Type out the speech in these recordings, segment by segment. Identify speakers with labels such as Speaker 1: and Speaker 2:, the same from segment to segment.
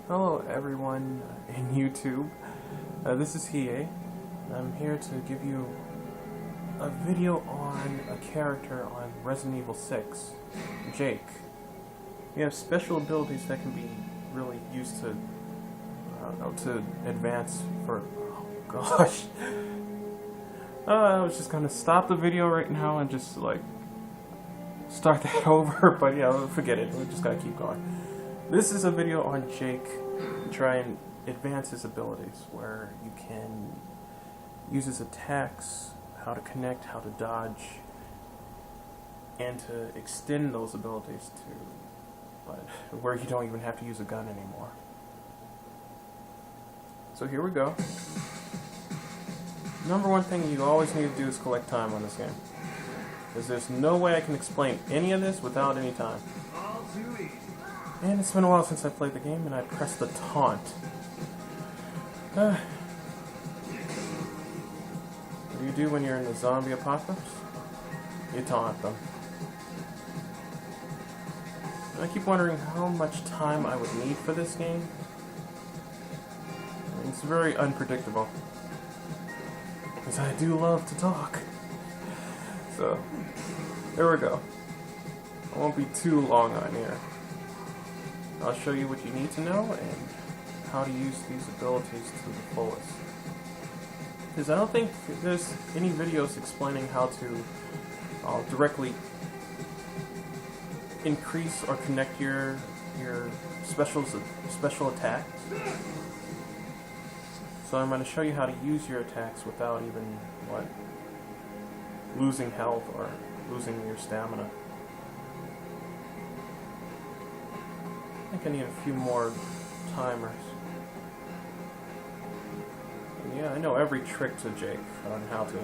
Speaker 1: Hello everyone in YouTube. This is Hiei. I'm here to give you a video on a character on Resident Evil 6, Jake. He has special abilities that can be really used to, to advance for... Oh gosh. I was just gonna stop the video right now and just like start that over, but yeah, forget it. We're just gonna keep going. This is a video on Jake to try and advance his abilities, where you can use his attacks, how to connect, how to dodge, and to extend those abilities to where you don't even have to use a gun anymore. So here we go. Number one thing you always need to do is collect time on this game, because there's no way I can explain any of this without any time. And it's been a while since I played the game, and I pressed the taunt. What do you do when you're in the zombie apocalypse? You taunt them. And I keep wondering how much time I would need for this game. I mean, it's very unpredictable, because I do love to talk. So, there we go. I won't be too long on here. I'll show you what you need to know and how to use these abilities to the fullest. Because I don't think there's any videos explaining how to directly increase or connect your special attacks. So I'm going to show you how to use your attacks without even losing health or losing your stamina. I think I need a few more timers. And yeah, I know every trick to Jake on how to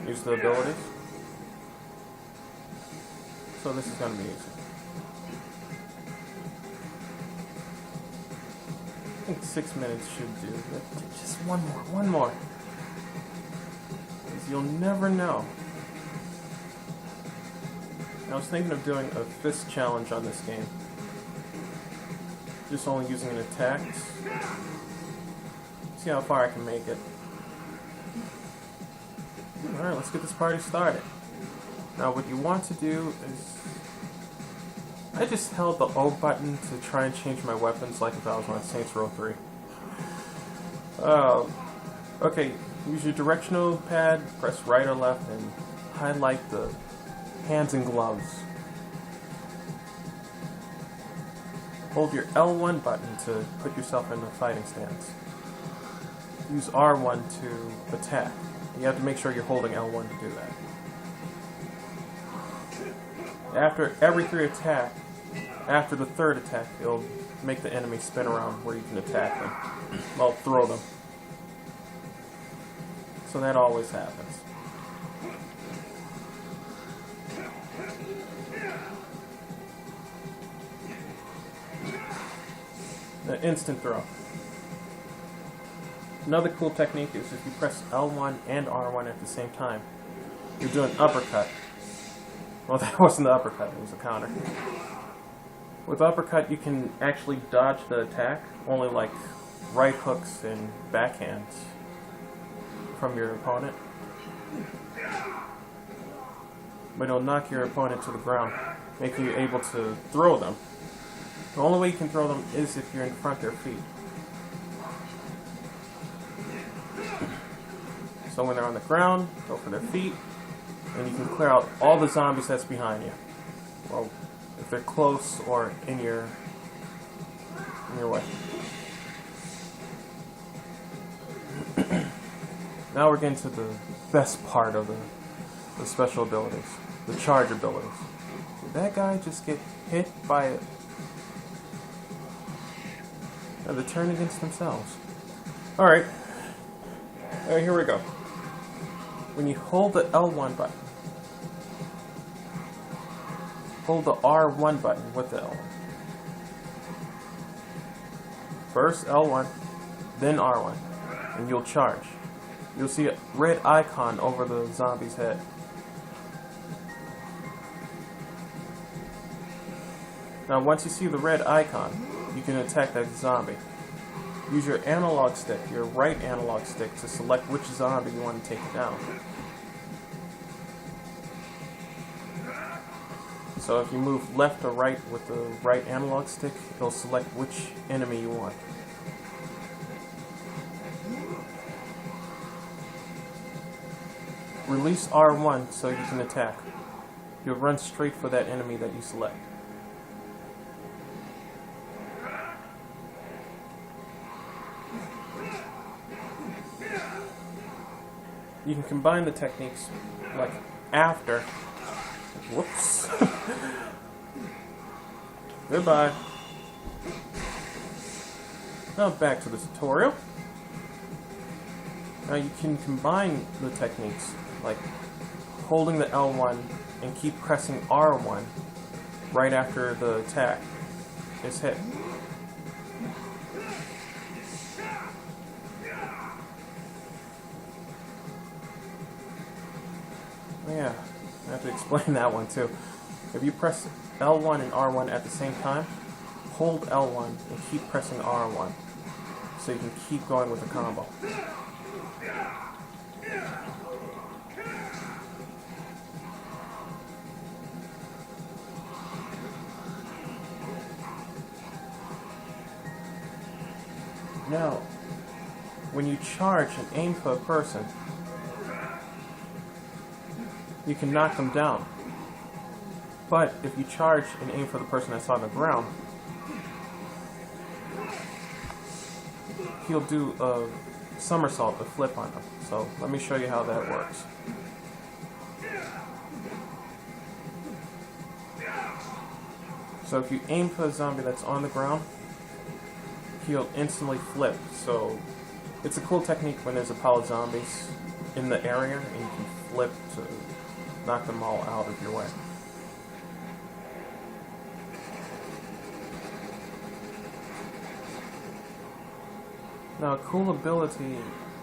Speaker 1: use the abilities. So this is going to be easy. I think 6 minutes should do, but just one more. Because you'll never know. I was thinking of doing a fist challenge on this game. Just only using an attack. See how far I can make it. Alright, let's get this party started. Now what you want to do is... I just held the O button to try and change my weapons like if I was on Saints Row 3. Okay, use your directional pad, press right or left, and highlight the hands and gloves. Hold your L1 button to put yourself in a fighting stance. Use R1 to attack. You have to make sure you're holding L1 to do that. After every 3 attacks, after the 3rd attack, it'll make the enemy spin around where you can attack them. Well, throw them. So that always happens. The instant throw. Another cool technique is if you press L1 and R1 at the same time, you're doing uppercut. Well, that wasn't the uppercut, it was a counter. With uppercut, you can actually dodge the attack, only like right hooks and backhands from your opponent. But it'll knock your opponent to the ground, making you able to throw them. The only way you can throw them is if you're in front of their feet. So when they're on the ground, go for their feet, and you can clear out all the zombies that's behind you. Well, if they're close or in your way. Now we're getting to the best part of the special abilities, the charge abilities. Did that guy just get hit by it? They turn against themselves. Alright. Here we go. When you hold the L1 button, hold the R1 button with the L1. First L1, then R1, and you'll charge. You'll see a red icon over the zombie's head. Now once you see the red icon, you can attack that zombie. Use your analog stick, your right analog stick, to select which zombie you want to take down. So if you move left or right with the right analog stick, it'll select which enemy you want. Release R1 so you can attack. You'll run straight for that enemy that you select. You can combine the techniques like after. Whoops. Goodbye. Now back to the tutorial. Now you can combine the techniques like holding the L1 and keep pressing R1 right after the attack is hit. Yeah, I have to explain that one too. If you press L1 and R1 at the same time, hold L1 and keep pressing R1 so you can keep going with the combo. Now, when you charge and aim for a person, you can knock them down. But if you charge and aim for the person that's on the ground, he'll do a somersault, a flip on them. So let me show you how that works. So if you aim for the zombie that's on the ground, he'll instantly flip. So it's a cool technique when there's a pile of zombies in the area and you can flip to knock them all out of your way. Now, a cool ability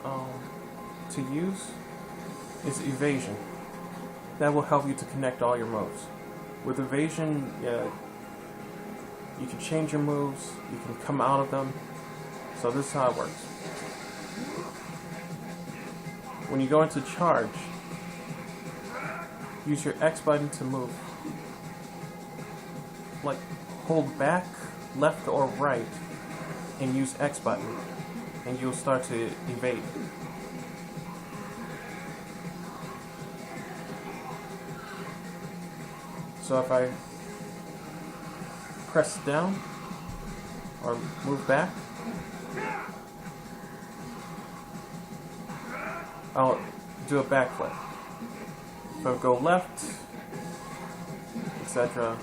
Speaker 1: to use is evasion. That will help you to connect all your moves. With evasion, you can change your moves, you can come out of them. So this is how it works. When you go into charge, use your X button to move. Like, hold back, left or right, and use X button, and you'll start to evade. So if I press down, or move back, I'll do a backflip. If I go left, etc.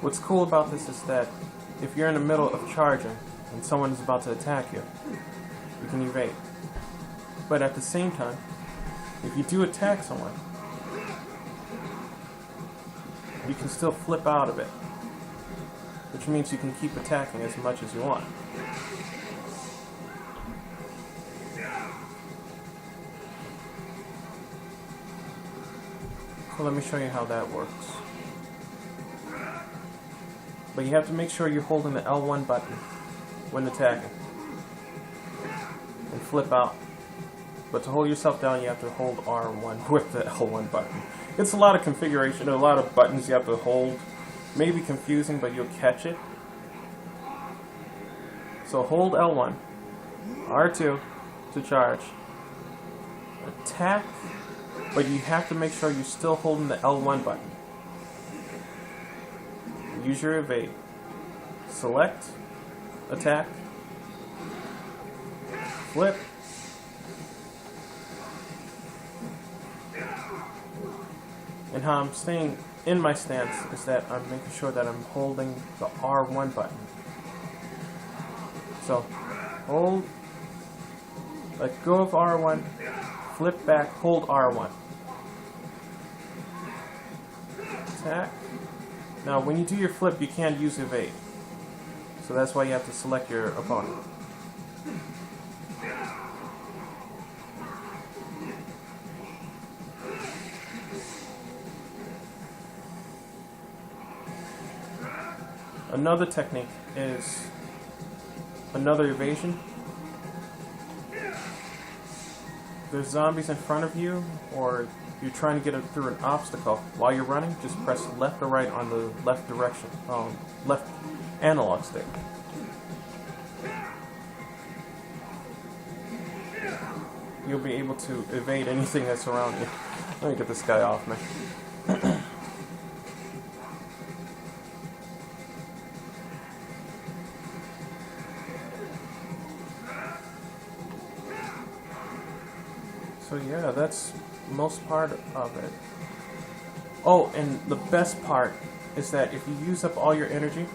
Speaker 1: What's cool about this is that if you're in the middle of charging and someone is about to attack you, you can evade. But at the same time, if you do attack someone, you can still flip out of it, which means you can keep attacking as much as you want. So let me show you how that works. But you have to make sure you're holding the L1 button when attacking. And flip out. But to hold yourself down, you have to hold R1 with the L1 button. It's a lot of configuration, a lot of buttons you have to hold. Maybe confusing, but you'll catch it. So hold L1, R2 to charge. Attack, but you have to make sure you're still holding the L1 button. Use your evade. Select, attack, flip, and how I'm staying in my stance is that I'm making sure that I'm holding the R1 button. So, hold, let go of R1, flip back, hold R1. Attack. Now, when you do your flip, you can't use evade. So that's why you have to select your opponent. Another technique is another evasion. There's zombies in front of you, or you're trying to get through an obstacle. While you're running, just press left or right on the left direction, left analog stick. You'll be able to evade anything that's around you. Let me get this guy off me. So yeah, that's most part of it. Oh, and the best part is that if you use up all your energy,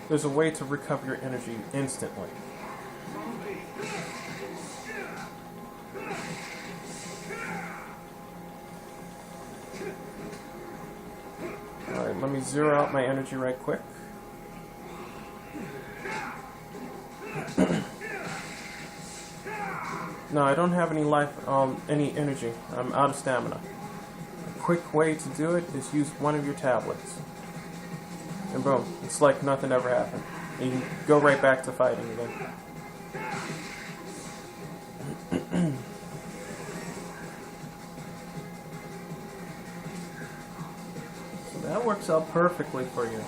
Speaker 1: there's a way to recover your energy instantly. Alright, let me zero out my energy right quick. No, I don't have any any energy. I'm out of stamina. A quick way to do it is use one of your tablets. And boom, it's like nothing ever happened. And you can go right back to fighting again. So that works out perfectly for you.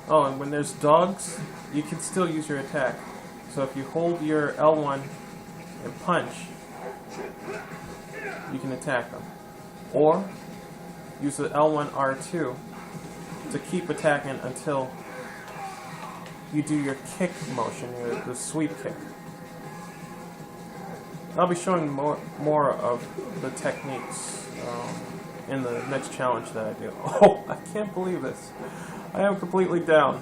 Speaker 1: Oh, and when there's dogs, you can still use your attack. So if you hold your L1 and punch, you can attack them. Or use the L1 R2 to keep attacking until you do your kick motion, the sweep kick. I'll be showing more of the techniques in the next challenge that I do. Oh, I can't believe this. I am completely down.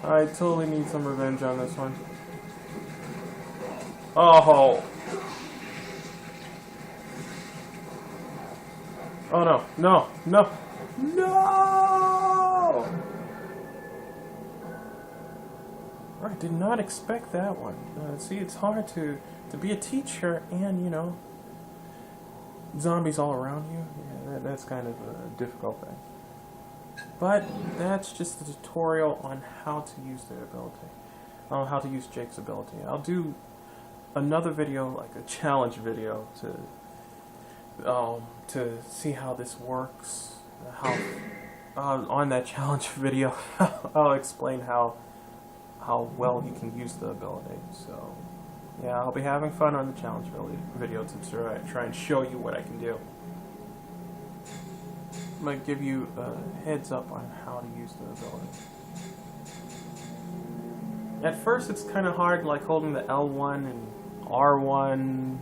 Speaker 1: I totally need some revenge on this one. Oh. Oh no, no, no, no! I did not expect that one. See, it's hard to be a teacher and, you know, zombies all around you. Yeah, that's kind of a difficult thing. But that's just the tutorial on how to use the ability. How to use Jake's ability. I'll do another video, like a challenge video, to see how this works. On that challenge video, I'll explain how well you can use the ability. So yeah, I'll be having fun on the challenge video to try and show you what I can do. I'm going to give you a heads up on how to use the ability. At first it's kind of hard, like holding the L1 and R1,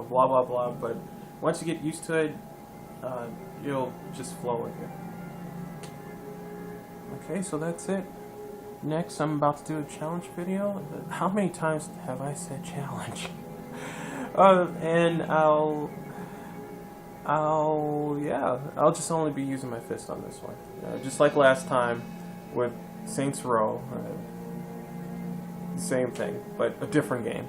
Speaker 1: blah blah blah, but once you get used to it, you'll just flow with it. Okay, so that's it. Next, I'm about to do a challenge video. How many times have I said challenge? And I'll just only be using my fist on this one. Just like last time with Saints Row. Same thing, but a different game.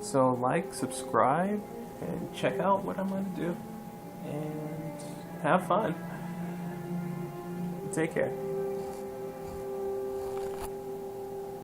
Speaker 1: So like, subscribe, and check out what I'm going to do. And have fun. Take care.